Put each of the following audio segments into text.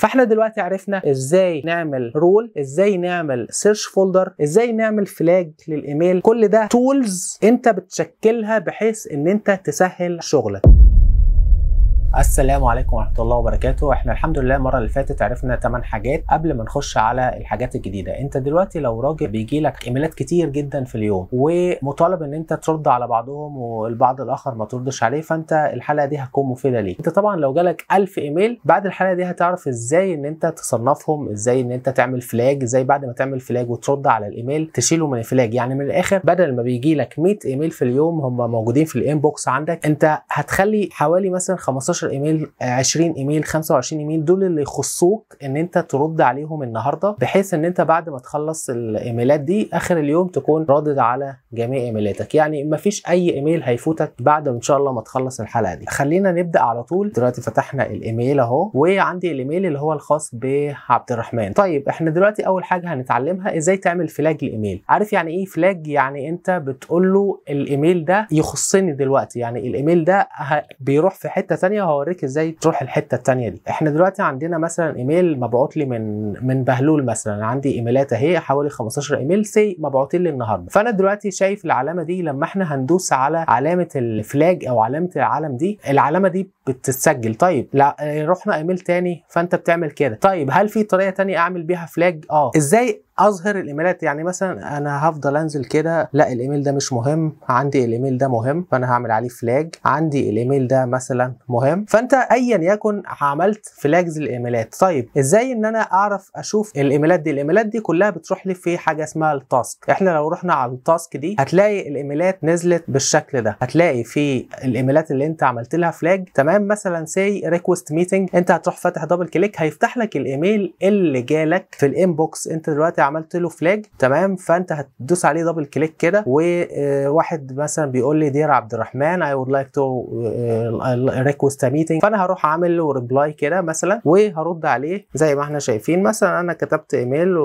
فاحنا دلوقتي عرفنا ازاي نعمل رول، ازاي نعمل سيرش فولدر، ازاي نعمل فلاج للايميل. كل ده تولز انت بتشكلها بحيث ان انت تسهل شغلك. السلام عليكم ورحمة الله وبركاته. احنا الحمد لله المرة اللي فاتت عرفنا 8 حاجات قبل ما نخش على الحاجات الجديدة. انت دلوقتي لو راجل بيجي لك ايميلات كتير جدا في اليوم ومطالب ان انت ترد على بعضهم والبعض الاخر ما تردش عليه، فانت الحلقة دي هتكون مفيدة ليك. انت طبعا لو جالك 1000 ايميل بعد الحلقة دي هتعرف ازاي ان انت تصنفهم، ازاي ان انت تعمل فلاج، ازاي بعد ما تعمل فلاج وترد على الايميل تشيله من الفلاج. يعني من الاخر بدل ما بيجي لك 100 ايميل في اليوم هم موجودين في الانبوكس عندك، انت هتخلي حوالي مثلا 15 ايميل، 20 ايميل، 25 ايميل، دول اللي يخصوك ان انت ترد عليهم النهارده، بحيث ان انت بعد ما تخلص الايميلات دي اخر اليوم تكون رادد على جميع ايميلاتك. يعني مفيش اي ايميل هيفوتك بعد ان شاء الله ما تخلص الحلقه دي. خلينا نبدا على طول. دلوقتي فتحنا الايميل اهو، وعندي الايميل اللي هو الخاص بعبد الرحمن. طيب احنا دلوقتي اول حاجه هنتعلمها ازاي تعمل فلاج لايميل. عارف يعني ايه فلاج؟ يعني انت بتقول له الايميل ده يخصني دلوقتي، يعني الايميل ده بيروح في حته ثانيه، وهوريك ازاي تروح الحته الثانيه دي. احنا دلوقتي عندنا مثلا ايميل مبعوت لي من بهلول مثلا، عندي ايميلات اهي حوالي 15 ايميل سي مبعوتين لي النهارده. فانا دلوقتي شايف العلامه دي، لما احنا هندوس على علامه الفلاج او علامه العلم دي، العلامه دي بتتسجل. طيب لا رحنا ايميل تاني فانت بتعمل كده. طيب هل في طريقه تانية اعمل بيها فلاج؟ ازاي اظهر الايميلات؟ يعني مثلا انا هفضل انزل كده، لا الايميل ده مش مهم، عندي الايميل ده مهم فانا هعمل عليه فلاج، عندي الايميل ده مثلا مهم، فانت ايا يكن عملت فلاجز الايميلات. طيب ازاي ان انا اعرف اشوف الايميلات دي؟ الايميلات دي كلها بتروح لي في حاجه اسمها التاسك. احنا لو رحنا على التاسك دي هتلاقي الايميلات نزلت بالشكل ده، هتلاقي في الايميلات اللي انت عملت لها فلاج. تمام، مثلا سي ريكوست ميتنج، انت هتروح فاتح دبل كليك هيفتح لك الايميل اللي جالك في الانبوكس، انت دلوقتي عملت له فلاج. تمام، فانت هتدوس عليه دبل كليك كده، وواحد مثلا بيقول لي دير عبد الرحمن I would like to request a meeting، فانا هروح اعمل له ريبلاي كده مثلا وهرد عليه زي ما احنا شايفين. مثلا انا كتبت ايميل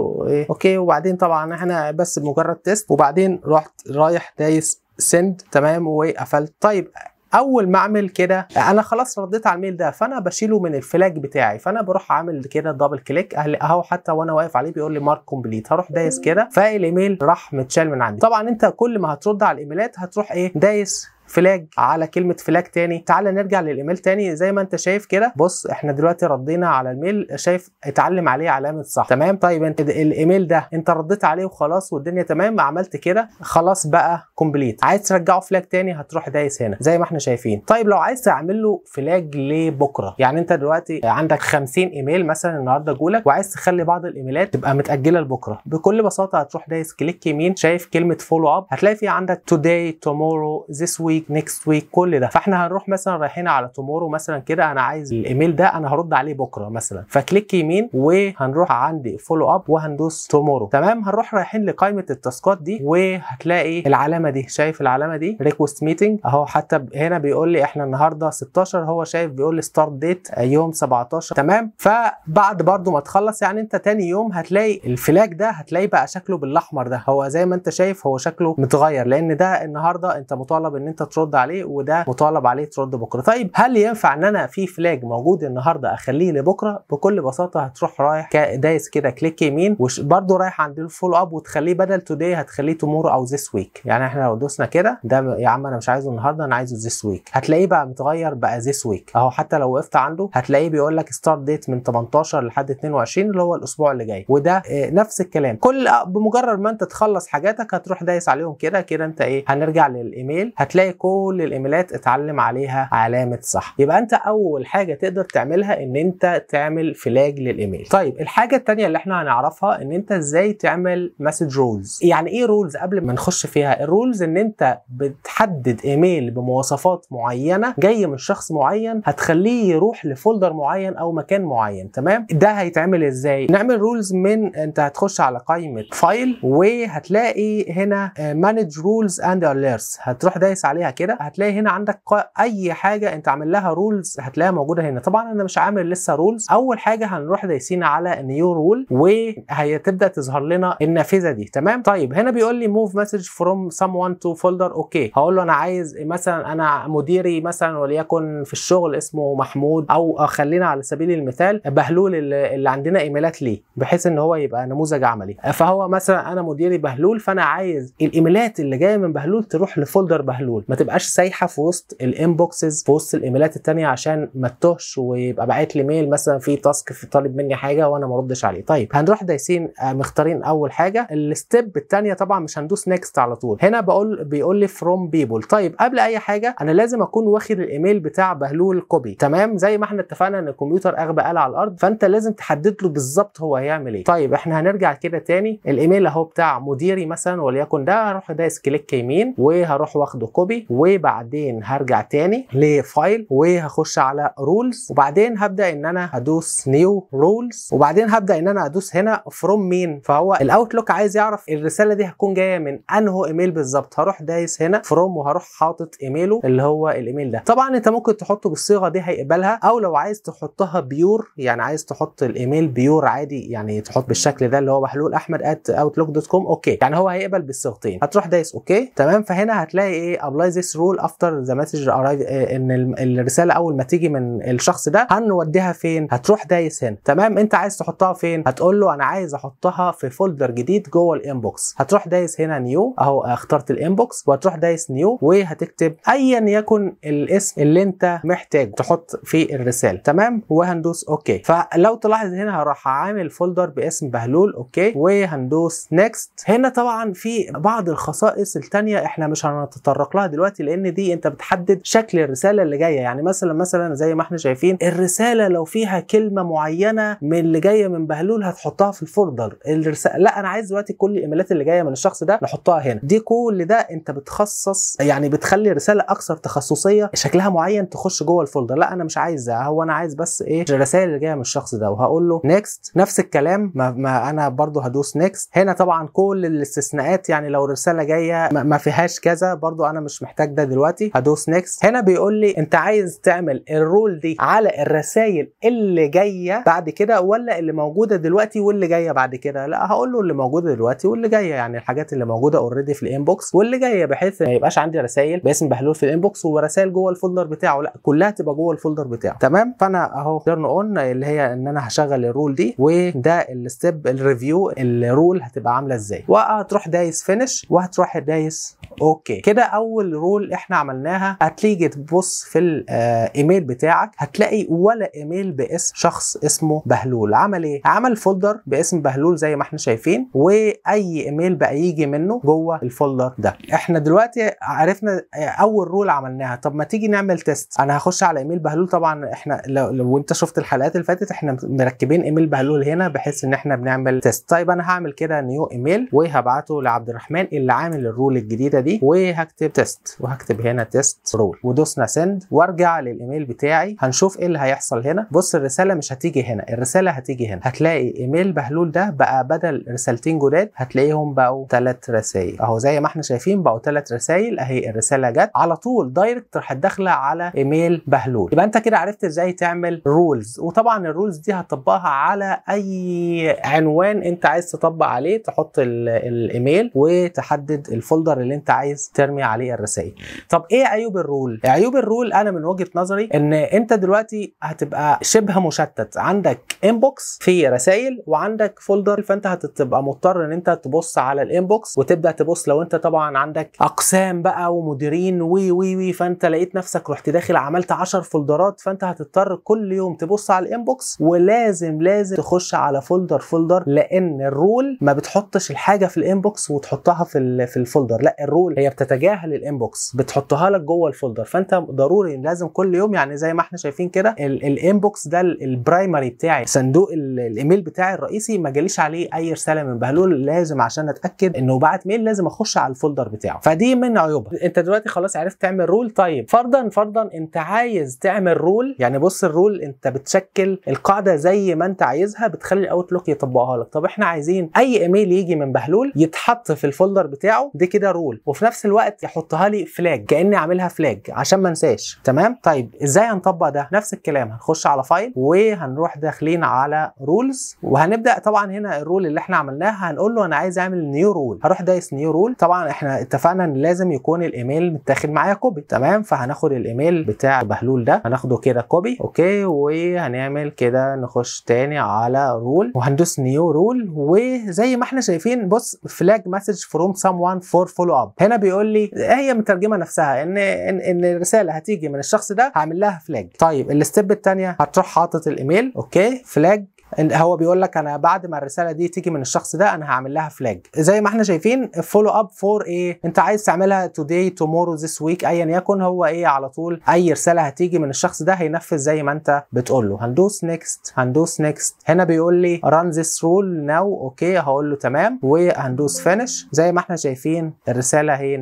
اوكي، وبعدين طبعا احنا بس مجرد تيست، وبعدين رحت رايح دايس سند. تمام، وقفلت. طيب اول ما اعمل كده انا خلاص رديت على الميل ده، فانا بشيله من الفلاج بتاعي، فانا بروح اعمل كده دبل كليك اهو، حتى وانا واقف عليه بيقول لي مارك كومبليت، هروح دايس كده فالايميل راح متشال من عندي. طبعا انت كل ما هترد على الايميلات هتروح دايس فلاج على كلمه فلاج تاني. تعال نرجع للايميل تاني زي ما انت شايف كده. بص احنا دلوقتي ردينا على الميل، شايف اتعلم عليه علامه صح. تمام، طيب انت الايميل ده انت رديت عليه وخلاص والدنيا تمام، عملت كده خلاص بقى كومبليت. عايز ترجعه فلاج تاني هتروح دايس هنا زي ما احنا شايفين. طيب لو عايز تعمل له فلاج لبكره، يعني انت دلوقتي عندك 50 ايميل مثلا النهارده جولك وعايز تخلي بعض الايميلات تبقى متاجله لبكره، بكل بساطه هتروح دايس كليك يمين، شايف كلمه فولو اب، هتلاقي في عندك today tomorrow this week next week كل ده. فاحنا هنروح مثلا رايحين على تومورو مثلا كده، انا عايز الايميل ده انا هرد عليه بكره مثلا، فكليك يمين وهنروح عندي فولو اب وهندوس تومورو. تمام، هنروح رايحين لقائمه التاسكات دي وهتلاقي العلامه دي، شايف العلامه دي ريكوست ميتنج اهو، حتى هنا بيقول لي احنا النهارده 16، هو شايف بيقول لي ستارت ديت يوم 17. تمام، فبعد برضو ما تخلص يعني انت تاني يوم هتلاقي الفلاج ده هتلاقي بقى شكله بالاحمر ده، هو زي ما انت شايف هو شكله متغير لان ده النهارده انت مطالب ان انت ترد عليه وده مطالب عليه ترد بكره. طيب هل ينفع ان انا في فلاج موجود النهارده اخليه لبكره؟ بكل بساطه هتروح رايح دايس كده كليك يمين وبرده رايح عند الفولو اب وتخليه بدل توداي هتخليه تومورو او ذس ويك. يعني احنا لو دوسنا كده ده يا عم انا مش عايزه النهارده انا عايزه ذس ويك، هتلاقيه بقى متغير بقى ذس ويك اهو. حتى لو وقفت عنده هتلاقيه بيقول لك ستارت ديت من 18 لحد 22 اللي هو الاسبوع اللي جاي، وده نفس الكلام. كل بمجرد ما انت تخلص حاجاتك هتروح دايس عليهم كده كده. انت هنرجع للايميل هتلاقي كل الايميلات اتعلم عليها علامه صح. يبقى انت اول حاجه تقدر تعملها ان انت تعمل فلاج للايميل. طيب الحاجه الثانيه اللي احنا هنعرفها ان انت ازاي تعمل مسج رولز. يعني ايه رولز؟ قبل ما نخش فيها، الرولز ان انت بتحدد ايميل بمواصفات معينه جاي من شخص معين هتخليه يروح لفولدر معين او مكان معين. تمام، ده هيتعمل ازاي؟ نعمل رولز من انت هتخش على قائمه فايل وهتلاقي هنا مانج رولز اند اليرتس، هتروح دايس عليها عليها كده هتلاقي هنا عندك اي حاجه انت عامل لها رولز هتلاقيها موجوده هنا. طبعا انا مش عامل لسه رولز. اول حاجه هنروح دايسين على نيو رول وهتبدا تظهر لنا النافذه دي. تمام. طيب هنا بيقول لي موف مسج فروم someone to folder. اوكي، هقول له انا عايز مثلا انا مديري مثلا وليكن في الشغل اسمه محمود، او خلينا على سبيل المثال بهلول اللي عندنا ايميلات ليه، بحيث ان هو يبقى نموذج عملي. فهو مثلا انا مديري بهلول، فانا عايز الايميلات اللي جايه من بهلول تروح لفولدر بهلول، ما تبقاش سايحه في وسط الانبوكسز في وسط الايميلات الثانيه، عشان ما تتوهش ويبقى باعت لي ميل مثلا في تاسك في طالب مني حاجه وانا ما ردش عليه. طيب هنروح دايسين مختارين اول حاجه. الستيب الثانيه طبعا مش هندوس نيكست على طول، هنا بيقول لي فروم بيبل. طيب قبل اي حاجه انا لازم اكون واخد الايميل بتاع بهلول كوبي. تمام، زي ما احنا اتفقنا ان الكمبيوتر اغبى آلة على الارض، فانت لازم تحدد له بالظبط هو هيعمل ايه. طيب احنا هنرجع كده تاني، الايميل اهو بتاع مديري مثلا وليكن ده، هروح دايس كليك يمين وهروح واخده كوبي، وبعدين هرجع تاني لفايل وهخش على رولز، وبعدين هبدا ان انا هدوس نيو رولز، وبعدين هبدا ان انا ادوس هنا فروم مين. فهو الاوتلوك عايز يعرف الرساله دي هتكون جايه من انهو ايميل بالظبط. هروح دايس هنا فروم وهروح حاطط ايميله اللي هو الايميل ده. طبعا انت ممكن تحطه بالصيغه دي هيقبلها، او لو عايز تحطها بيور، يعني عايز تحط الايميل بيور عادي، يعني تحط بالشكل ده اللي هو بهلول@outlook.com. اوكي، يعني هو هيقبل بالصيغتين. هتروح دايس اوكي. تمام، فهنا هتلاقي ايه ابلاي ذيس رول افتر ذا مسج ارايف، ان الرساله اول ما تيجي من الشخص ده هنوديها فين. هتروح دايس هنا. تمام، انت عايز تحطها فين؟ هتقول له انا عايز احطها في فولدر جديد جوه الانبوكس. هتروح دايس هنا نيو، اهو اخترت الانبوكس، وهتروح دايس نيو وهتكتب ايا يكن الاسم اللي انت محتاج تحط في الرساله. تمام، وهندوس اوكي. فلو تلاحظ هنا هروح عامل فولدر باسم بهلول. اوكي، وهندوس نيكست. هنا طبعا في بعض الخصائص الثانيه احنا مش هنتطرق لها دلوقتي، لان دي انت بتحدد شكل الرساله اللي جايه. يعني مثلا زي ما احنا شايفين الرساله لو فيها كلمه معينه من اللي جايه من بهلول هتحطها في الفولدر الرساله. لا، انا عايز دلوقتي كل الايميلات اللي جايه من الشخص ده نحطها هنا. دي كل ده انت بتخصص، يعني بتخلي الرساله اكثر تخصصيه، شكلها معين تخش جوه الفولدر. لا انا مش عايز، هو انا عايز بس ايه الرسائل اللي جايه من الشخص ده، وهقول له نيكست. نفس الكلام، ما انا برضو هدوس نيكست. هنا طبعا كل الاستثناءات، يعني لو الرساله جايه ما فيهاش كذا برضو انا مش محتاج ده دلوقتي. هدوس نيكست. هنا بيقول لي انت عايز تعمل الرول دي على الرسائل اللي جايه بعد كده ولا اللي موجوده دلوقتي واللي جايه بعد كده؟ لا، هقول له اللي موجوده دلوقتي واللي جايه، يعني الحاجات اللي موجوده اوريدي في الانبوكس واللي جايه، بحيث ما يبقاش عندي رسائل باسم بهلول في الانبوكس ورسائل جوه الفولدر بتاعه، لا كلها تبقى جوه الفولدر بتاعه. تمام، فانا اهو تيرن اون اللي هي ان انا هشغل الرول دي، وده الستيب الريفيو الرول هتبقى عامله ازاي. وهتروح دايس فينيش وهتروح دايس اوكي. كده اول رول احنا عملناها. هتيجي تبص في الايميل بتاعك هتلاقي ولا ايميل باسم شخص اسمه بهلول. عمل ايه؟ عمل فولدر باسم بهلول زي ما احنا شايفين، واي ايميل بقى يجي منه جوه الفولدر ده. احنا دلوقتي عرفنا اول رول عملناها. طب ما تيجي نعمل تيست. انا هخش على ايميل بهلول. طبعا احنا لو انت شفت الحلقات اللي فاتت احنا مركبين ايميل بهلول هنا بحيث ان احنا بنعمل تيست. طيب انا هعمل كده نيو ايميل وهبعته لعبد الرحمن اللي عامل الرول الجديده دي، وهكتب تيست وهكتب هنا تيست رول، ودوسنا سند، وارجع للايميل بتاعي. هنشوف ايه اللي هيحصل هنا. بص الرساله مش هتيجي هنا، الرساله هتيجي هنا. هتلاقي ايميل بهلول ده بقى بدل رسالتين جداد هتلاقيهم بقوا 3 رسائل اهو زي ما احنا شايفين، بقوا 3 رسائل اهي. الرساله جت على طول دايركت راحت داخله على ايميل بهلول. يبقى انت كده عرفت ازاي تعمل رولز. وطبعا الرولز دي هتطبقها على اي عنوان انت عايز تطبق عليه، تحط الايميل وتحدد الفولدر اللي انت عايز ترمي عليه الرسائل. طب ايه عيوب الرول؟ عيوب الرول انا من وجهة نظري ان انت دلوقتي هتبقى شبه مشتت، عندك انبوكس فيه رسائل وعندك فولدر، فانت هتبقى مضطر ان انت تبص على الانبوكس وتبدا تبص. لو انت طبعا عندك اقسام بقى ومديرين وي فانت لقيت نفسك رحت داخل عملت 10 فولدرات، فانت هتضطر كل يوم تبص على الانبوكس، ولازم تخش على فولدر، لان الرول ما بتحطش الحاجه في الانبوكس وتحطها في الفولدر. لا، الرول هي بتتجاهل الانبوكس بتحطها لك جوه الفولدر. فانت ضروري لازم كل يوم، يعني زي ما احنا شايفين كده الانبوكس ده البرايمري بتاعي، صندوق الايميل بتاعي الرئيسي ما جاليش عليه اي رساله من بهلول. لازم عشان اتاكد انه بعت ميل لازم اخش على الفولدر بتاعه. فدي من عيوبها. انت دلوقتي خلاص عرفت تعمل رول. طيب فرضا انت عايز تعمل رول، يعني بص الرول انت بتشكل القاعده زي ما انت عايزها، بتخلي الاوتلوك يطبقها لك. طب احنا عايزين اي ايميل يجي من بهلول يتحط في الفولدر بتاعه، دي كده رول. وفي نفس الوقت يحطها لي فلاج كاني عاملها فلاج عشان ما انساش. تمام. طيب ازاي هنطبق ده؟ نفس الكلام، هنخش على فايل وهنروح داخلين على رولز، وهنبدا طبعا هنا الرول اللي احنا عملناها هنقول له انا عايز اعمل نيو رول. هروح دايس نيو رول. طبعا احنا اتفقنا ان لازم يكون الايميل متاخد معايا كوبي. تمام. فهناخد الايميل بتاع بهلول ده هناخده كده كوبي. اوكي. وهنعمل كده نخش تاني على رول وهندوس نيو رول، وزي ما احنا شايفين بص فلاج مسج فروم someone فور فولو اب. هنا بيقول لي هي مترجمه نفسها ان الرساله هتيجي من الشخص ده هعمل لها فلاج. طيب الستيب الثانيه هتروح حاطط الايميل. اوكي. فلاج. هو بيقول لك انا بعد ما الرساله دي تيجي من الشخص ده انا هعمل لها فلاج. زي ما احنا شايفين فولو اب فور ايه، انت عايز تعملها today tomorrow this week ايا يكن، هو ايه على طول اي رساله هتيجي من الشخص ده هينفذ زي ما انت بتقول له. هندوس نيكست. هندوس نيكست. هنا بيقول لي run this rule now. اوكي. هقول له تمام وهندوس فينش. زي ما احنا شايفين الرساله هي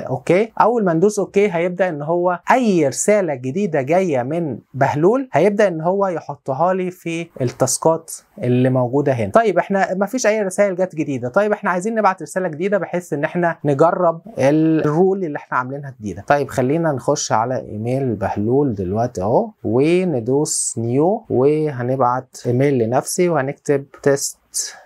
اوكي. اول ما ندوس اوكي هيبدا ان هو اي رساله جديده جايه من بهلول هيبدا ان هو يحطها لي في التاسكات اللي موجوده هنا. طيب احنا ما فيش اي رسائل جت جديده. طيب احنا عايزين نبعت رساله جديده بحيث ان احنا نجرب الرول اللي احنا عاملينها جديده. طيب خلينا نخش على ايميل بهلول دلوقتي اهو وندوس نيو وهنبعت ايميل لنفسي وهنكتب تيست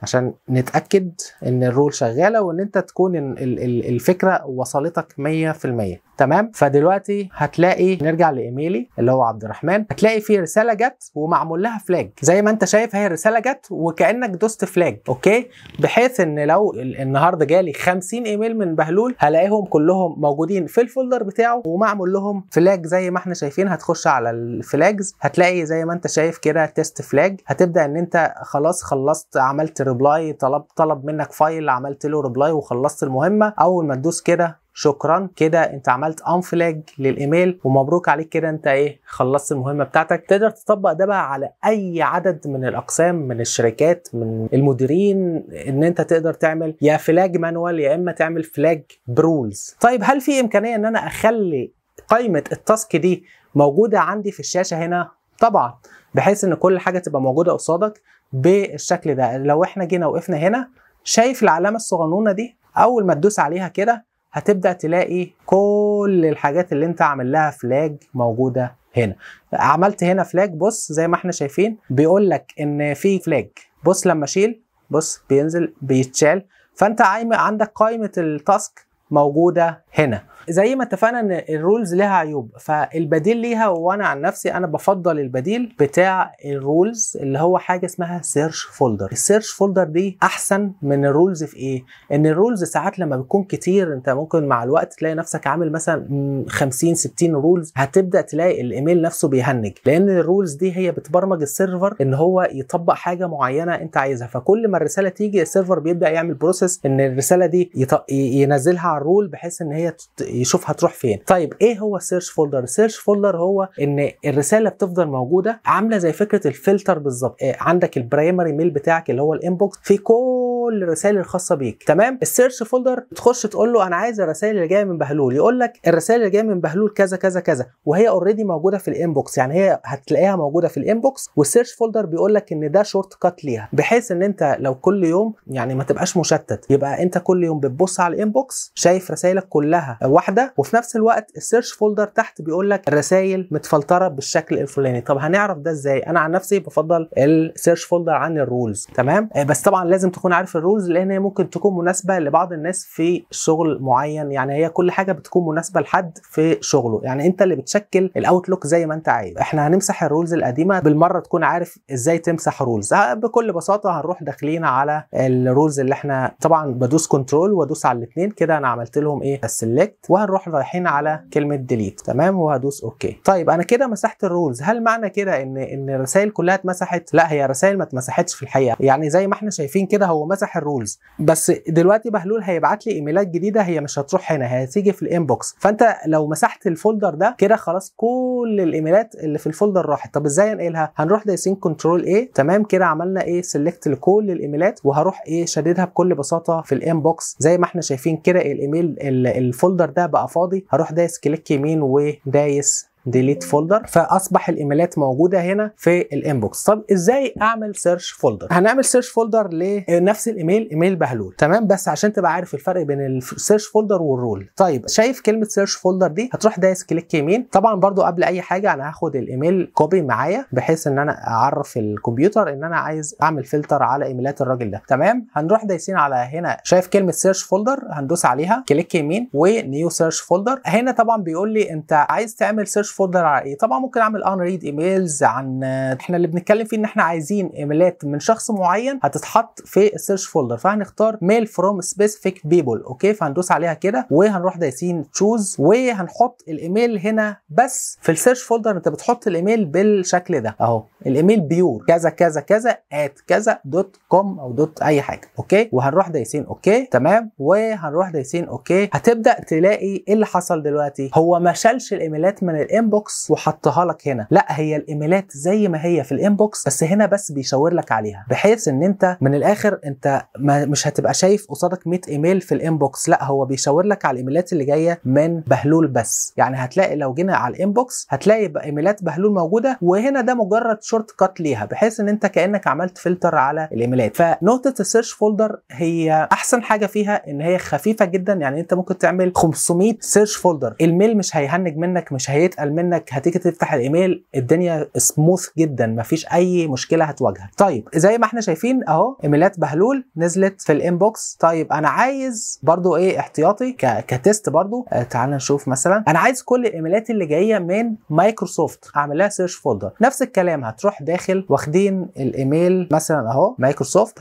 عشان نتاكد ان الرول شغاله وان انت تكون الفكره وصلتك 100%. تمام. فدلوقتي هتلاقي نرجع لايميلي اللي هو عبد الرحمن، هتلاقي في رساله جت ومعمول لها فلاج زي ما انت شايف. هي الرساله جت وكانك دوست فلاج. اوكي. بحيث ان لو النهارده جالي 50 ايميل من بهلول هلاقيهم كلهم موجودين في الفولدر بتاعه ومعمول لهم فلاج زي ما احنا شايفين. هتخش على الفلاجز هتلاقي زي ما انت شايف كده تيست فلاج. هتبدا ان انت خلاص خلصت، عملت ريبلاي، طلب منك فايل، عملت له ريبلاي وخلصت المهمه. اول ما تدوس كده شكرا كده انت عملت انفلاج للايميل ومبروك عليك كده انت ايه خلصت المهمه بتاعتك. تقدر تطبق ده بقى على اي عدد من الاقسام من الشركات من المديرين، ان انت تقدر تعمل يا فلاج مانوال يا اما تعمل فلاج برولز. طيب هل في امكانيه ان انا اخلي قائمه التاسك دي موجوده عندي في الشاشه هنا؟ طبعا، بحيث ان كل حاجه تبقى موجوده قصادك بالشكل ده. لو احنا جينا وقفنا هنا شايف العلامه الصغنونه دي، اول ما تدوس عليها كده هتبدأ تلاقي كل الحاجات اللي انت عامل لها فلاج موجودة هنا. عملت هنا فلاج بص زي ما احنا شايفين بيقول لك ان في فلاج. بص لما اشيل بص بينزل بيتشال. فانت عندك قائمة التاسك موجودة هنا. زي ما اتفقنا ان الرولز لها عيوب، فالبديل ليها وانا عن نفسي انا بفضل البديل بتاع الرولز اللي هو حاجه اسمها سيرش فولدر. السيرش فولدر دي احسن من الرولز في ايه؟ ان الرولز ساعات لما بتكون كتير انت ممكن مع الوقت تلاقي نفسك عامل مثلا 50 60 رولز، هتبدا تلاقي الايميل نفسه بيهنج، لان الرولز دي هي بتبرمج السيرفر ان هو يطبق حاجه معينه انت عايزها. فكل ما الرساله تيجي السيرفر بيبدا يعمل بروسيس ان الرساله دي ينزلها على الرول بحيث ان هي يشوف هتروح فين. طيب ايه هو السيرش فولدر؟ السيرش فولدر هو ان الرساله بتفضل موجوده عامله زي فكره الفلتر بالظبط. عندك البرايمري ميل بتاعك اللي هو الانبوكس في كل الرسائل الخاصه بيك. تمام. السيرش فولدر تخش تقول له انا عايز الرسائل اللي جايه من بهلول، يقول لك الرسائل اللي جايه من بهلول كذا كذا كذا، وهي اوريدي موجوده في الانبوكس. يعني هي هتلاقيها موجوده في الانبوكس، والسيرش فولدر بيقول لك ان ده شورت كات ليها، بحيث ان انت لو كل يوم يعني ما تبقاش مشتت، يبقى انت كل يوم بتبص على الانبوكس شايف رسائلك كلها واحده، وفي نفس الوقت السيرش فولدر تحت بيقول لك الرسائل متفلتره بالشكل الفلاني. طب هنعرف ده ازاي؟ انا عن نفسي بفضل السيرش فولدر عن الرولز. تمام. بس طبعا لازم تكون عارف الرولز، لان هي ممكن تكون مناسبه لبعض الناس في شغل معين. يعني هي كل حاجه بتكون مناسبه لحد في شغله، يعني انت اللي بتشكل الاوتلوك زي ما انت عايز. احنا هنمسح الرولز القديمه بالمره، تكون عارف ازاي تمسح رولز. بكل بساطه هنروح داخلين على الرولز اللي احنا طبعا بدوس كنترول وادوس على الاثنين كده، انا عملت لهم ايه السلكت، وهنروح رايحين على كلمه ديليت. تمام. وهدوس اوكي. طيب انا كده مسحت الرولز. هل معنى كده ان الرسائل كلها اتمسحت؟ لا، هي الرسائل ما اتمسحتش في الحقيقه. يعني زي ما احنا شايفين كده هو مسح الرولز، بس دلوقتي بهلول هيبعت لي ايميلات جديده، هي مش هتروح هنا، هي هتيجي في الانبوكس. فانت لو مسحت الفولدر ده كده خلاص كل الايميلات اللي في الفولدر راحت. طب ازاي انقلها؟ هنروح دايسين كنترول ايه. تمام كده عملنا ايه سيلكت لكل الايميلات، وهروح ايه شددها بكل بساطه في الانبوكس. زي ما احنا شايفين كده الايميل الفولدر ده بقى فاضي. هروح دايس كليك يمين ودايس ديليت فولدر، فاصبح الايميلات موجوده هنا في الانبوكس. طب ازاي اعمل سيرش فولدر؟ هنعمل سيرش فولدر لنفس الايميل، ايميل بهلول، تمام؟ بس عشان تبقى عارف الفرق بين السيرش فولدر والرول. طيب شايف كلمه سيرش فولدر دي؟ هتروح دايس كليك يمين. طبعا برضو قبل اي حاجه انا هاخد الايميل كوبي معايا بحيث ان انا اعرف الكمبيوتر ان انا عايز اعمل فلتر على ايميلات الراجل ده، تمام؟ هنروح دايسين على هنا، شايف كلمه سيرش فولدر؟ هندوس عليها كليك يمين ونيو سيرش فولدر. هنا طبعا بيقول لي انت عايز تعمل سيرش فولدر على ايه؟ طبعا ممكن اعمل ان ريد ايميلز، عن احنا اللي بنتكلم فيه ان احنا عايزين ايميلات من شخص معين هتتحط في السيرش فولدر، فهنختار ميل فروم سبيسيفيك بيبل، اوكي؟ فهندوس عليها كده وهنروح دايسين تشوز وهنحط الايميل هنا. بس في السيرش فولدر انت بتحط الايميل بالشكل ده اهو، الايميل بيور كذا كذا كذا @ كذا.com او دوت اي حاجه، اوكي؟ وهنروح دايسين اوكي، تمام؟ وهنروح دايسين اوكي. هتبدا تلاقي ايه اللي حصل دلوقتي. هو ما شالش الايميلات من الانبوكس وحطها لك هنا، لا، هي الايميلات زي ما هي في الانبوكس، بس هنا بس بيشاور لك عليها، بحيث ان انت من الاخر انت مش هتبقى شايف قصادك 100 ايميل في الانبوكس، لا، هو بيشاور لك على الايميلات اللي جايه من بهلول بس. يعني هتلاقي لو جينا على الانبوكس هتلاقي ايميلات بهلول موجوده، وهنا ده مجرد شورت كات ليها، بحيث ان انت كانك عملت فلتر على الايميلات. فنقطه السيرش فولدر هي احسن حاجه فيها ان هي خفيفه جدا، يعني انت ممكن تعمل 500 سيرش فولدر، الميل مش هيهنج منك، مش هيتقل منك، هتيجي تفتح الايميل الدنيا سموث جدا، مفيش اي مشكله هتواجهك. طيب زي ما احنا شايفين اهو ايميلات بهلول نزلت في الانبوكس. طيب انا عايز برضو ايه احتياطي كتست برضو، تعال نشوف مثلا انا عايز كل الايميلات اللي جايه من مايكروسوفت اعمل لها سيرش فولدر. نفس الكلام، هتروح داخل واخدين الايميل مثلا اهو مايكروسوفت،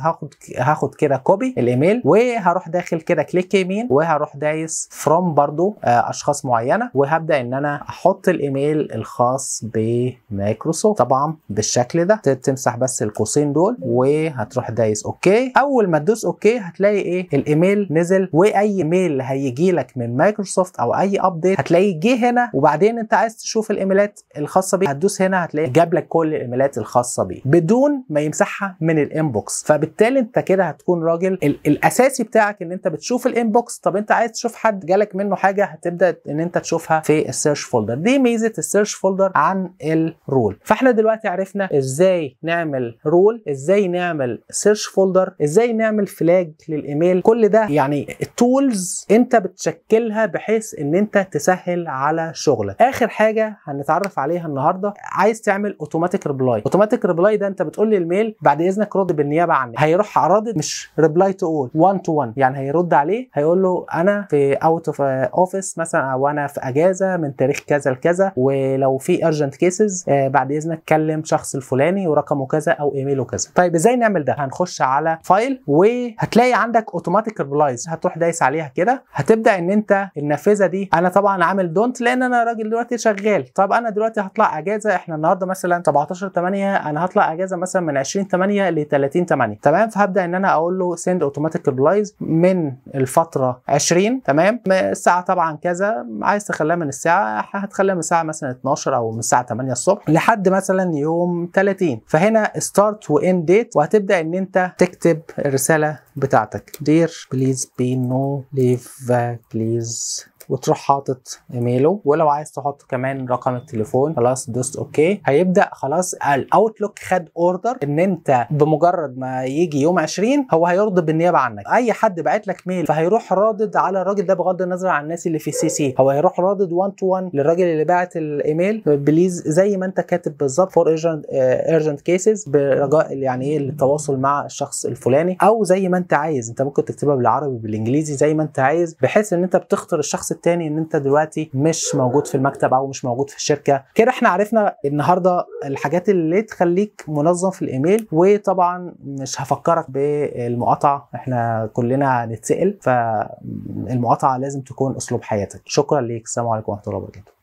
هاخد كده كوبي الايميل وهروح داخل كده كليك يمين وهروح دايس فروم برضو اشخاص معينه، وهبدا ان انا احط الايميل الخاص بمايكروسوفت طبعا بالشكل ده. تمسح بس القوسين دول وهتروح دايس اوكي. اول ما تدوس اوكي هتلاقي ايه الايميل نزل، واي ايميل هيجي لك من مايكروسوفت او اي ابديت هتلاقيه جه هنا. وبعدين انت عايز تشوف الايميلات الخاصه بيه، هتدوس هنا هتلاقي جاب لك كل الايميلات الخاصه بيه بدون ما يمسحها من الانبوكس. فبالتالي انت كده هتكون راجل. الاساسي بتاعك ان انت بتشوف الانبوكس، طب انت عايز تشوف حد جالك منه حاجه هتبدا ان انت تشوفها في السيرش فولدر. دي ميزه السيرش فولدر عن الرول. فاحنا دلوقتي عرفنا ازاي نعمل رول، ازاي نعمل سيرش فولدر، ازاي نعمل فلاج للايميل. كل ده يعني التولز انت بتشكلها بحيث ان انت تسهل على شغلك. اخر حاجه هنتعرف عليها النهارده، عايز تعمل اوتوماتيك ريبلاي. اوتوماتيك ريبلاي ده انت بتقول للميل بعد اذنك رد بالنيابه عني، هيروح رادد مش ريبلاي تو اول 1 تو 1، يعني هيرد عليه هيقول له انا في اوت اوف اوفيس مثلا، او انا في اجازه من تاريخ كذا لكذا، ولو في ارجنت كيسز بعد اذنك كلم شخص الفلاني ورقمه كذا او ايميله كذا. طيب ازاي نعمل ده؟ هنخش على فايل وهتلاقي عندك اوتوماتيك ريبلايز، هتروح دايس عليها كده. هتبدا ان انت النافذه دي، انا طبعا عامل دونت لان انا راجل دلوقتي شغال. طب انا دلوقتي هطلع اجازه، احنا النهارده مثلا 17/8، انا هطلع اجازه مثلا من 20/8 ل 30/8، تمام؟ فهبدا ان انا اقول له سند اوتوماتيك ريبلايز من الفتره 20، تمام؟ الساعه طبعا كذا، عايز تخليها من الساعه هتخليها من الساعه مثلا 12 او من الساعه 8 الصبح لحد مثلا يوم 30. فهنا ستارت واند ديت، وهتبدا ان انت تكتب الرساله بتاعتك دير بليز بي نو ليف بليز، وتروح حاطط ايميله، ولو عايز تحط كمان رقم التليفون خلاص دوست اوكي. هيبدا خلاص الاوتلوك خد اوردر ان انت بمجرد ما يجي يوم 20 هو هيرد بالنيابه عنك. اي حد بعت لك ميل فهيروح رادد على الراجل ده بغض النظر عن الناس اللي في CC، هو هيروح رادد 1 تو 1 للراجل اللي بعت الايميل بليز زي ما انت كاتب بالظبط فور ايرجنت كيسز، برجاء يعني ايه التواصل مع الشخص الفلاني، او زي ما انت عايز. انت ممكن تكتبها بالعربي بالانجليزي زي ما انت عايز، بحيث ان انت بتخطر الشخص التاني ان انت دلوقتي مش موجود في المكتب او مش موجود في الشركه. كده احنا عرفنا النهارده الحاجات اللي تخليك منظم في الايميل. وطبعا مش هفكرك بالمقاطعه، احنا كلنا هنتسال، فالمقاطعه لازم تكون اسلوب حياتك. شكرا ليك، السلام عليكم ورحمه الله وبركاته.